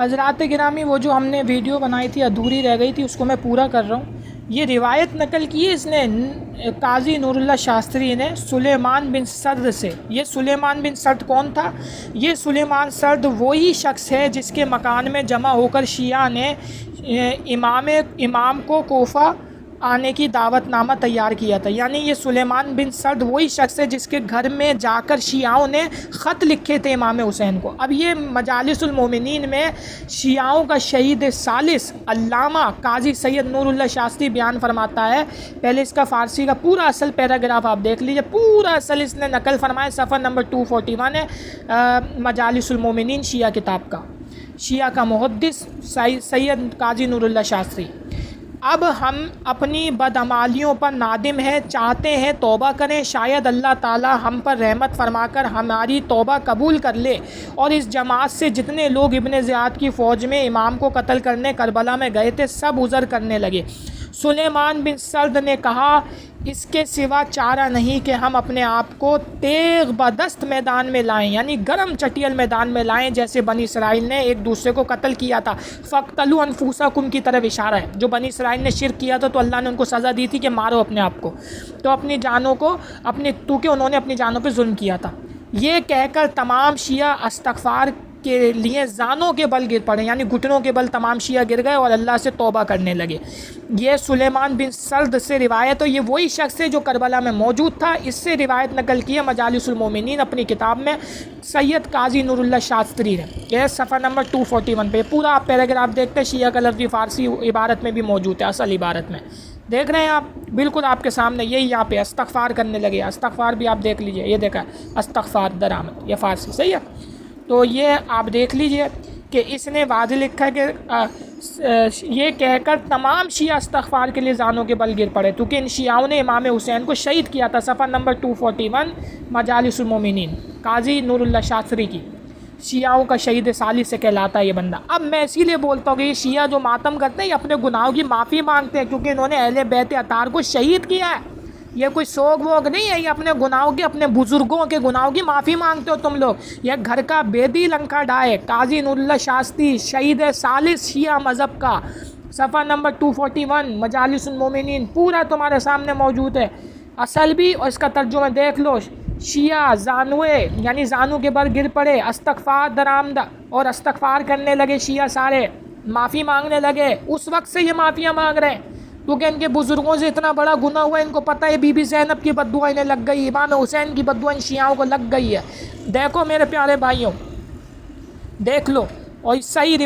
حضرات گرامی، وہ جو ہم نے ویڈیو بنائی تھی ادھوری رہ گئی تھی، اس کو میں پورا کر رہا ہوں۔ یہ روایت نقل کی ہے اس نے قاضی نور اللہ شاستری نے سلیمان بن سرد سے۔ یہ سلیمان بن سرد کون تھا؟ یہ سلیمان سرد وہی شخص ہے جس کے مکان میں جمع ہو کر شیعہ نے امام کو کوفہ آنے کی دعوت نامہ تیار کیا تھا۔ یعنی یہ سلیمان بن سرد وہی شخص ہے جس کے گھر میں جا کر شیعوں نے خط لکھے تھے امام حسین کو۔ اب یہ مجالس المومنین میں شیعوں کا شہید ثالث علامہ قاضی سید نور اللہ شاستری بیان فرماتا ہے۔ پہلے اس کا فارسی کا پورا اصل پیراگراف آپ دیکھ لیجئے، پورا اصل اس نے نقل فرمایا، صفحہ نمبر 241 ہے مجالس المومنین شیعہ کتاب کا، شیعہ کا محدث سید قاضی نور اللہ شاستری۔ اب ہم اپنی بدعمالیوں پر نادم ہیں، چاہتے ہیں توبہ کریں، شاید اللہ تعالی ہم پر رحمت فرما کر ہماری توبہ قبول کر لے اور اس جماعت سے جتنے لوگ ابن زیاد کی فوج میں امام کو قتل کرنے کربلا میں گئے تھے سب عذر کرنے لگے۔ سلیمان بن سرد نے کہا، اس کے سوا چارہ نہیں کہ ہم اپنے آپ کو تیغ بدست میدان میں لائیں، یعنی گرم چٹیل میدان میں لائیں، جیسے بنی اسرائیل نے ایک دوسرے کو قتل کیا تھا۔ فَاقْتُلُوا أَنفُسَكُمْ کی طرف اشارہ ہے۔ جو بنی اسرائیل نے شرک کیا تھا تو اللہ نے ان کو سزا دی تھی کہ مارو اپنے آپ کو، تو اپنی جانوں کو کیونکہ انہوں نے اپنی جانوں پہ ظلم کیا تھا۔ یہ کہہ کر تمام شیعہ استغفار کے لیے زانوں کے بل گر پڑے، یعنی گھٹنوں کے بل تمام شیعہ گر گئے اور اللہ سے توبہ کرنے لگے۔ یہ سلیمان بن سرد سے روایت ہے، یہ وہی شخص ہے جو کربلا میں موجود تھا۔ اس سے روایت نقل کی ہے مجالس المومنین اپنی کتاب میں سید قاضی نور اللہ شاستری نے، یہ صفحہ نمبر 241 پہ پورا آپ پیراگراف دیکھتے ہیں۔ شیعہ کا لفظ فارسی عبارت میں بھی موجود ہے، اصل عبارت میں دیکھ رہے ہیں آپ، بالکل آپ کے سامنے یہی یہاں پہ استغفار کرنے لگے۔ استغفار بھی آپ دیکھ لیجئے، یہ دیکھا استغفار درآمد، یہ فارسی صحیح ہے۔ تو یہ آپ دیکھ لیجئے کہ اس نے واضح لکھا ہے کہ یہ کہہ کر تمام شیعہ استغفار کے لیے زانوں کے بل گر پڑے، کیونکہ ان شیعوں نے امام حسین کو شہید کیا تھا۔ صفحہ نمبر 241 مجالس المومنین قاضی نور اللہ شاستری کی، شیعوں کا شہید ثالث سے کہلاتا ہے یہ بندہ۔ اب میں اسی لیے بولتا ہوں کہ یہ شیعہ جو ماتم کرتے ہیں یہ اپنے گناہوں کی معافی مانگتے ہیں، کیونکہ انہوں نے اہل بیت اطہار کو شہید کیا ہے۔ یہ کوئی سوگ ووگ نہیں ہے، یہ اپنے گناہوں کی، اپنے بزرگوں کے گناہوں کی معافی مانگتے ہو تم لوگ۔ یہ گھر کا بیدی لنکا ڈائے قاضی نور اللہ شاستری شہید ثالث شیعہ مذہب کا، صفحہ نمبر 241 مجالس المومنین پورا تمہارے سامنے موجود ہے، اصل بھی اور اس کا ترجمہ دیکھ لو۔ شیعہ زانوے یعنی زانو کے بل گر پڑے، استغفار درآمد اور استغفار کرنے لگے، شیعہ سارے معافی مانگنے لگے۔ اس وقت سے یہ معافیاں مانگ رہے ہیں کیونکہ ان کے بزرگوں سے اتنا بڑا گناہ ہوا ہے، ان کو پتہ ہے بی بی زینب کی بددعا انہیں لگ گئی، امام حسین کی بددعا ان شیعوں کو لگ گئی ہے۔ دیکھو میرے پیارے بھائیوں، دیکھ لو اور صحیح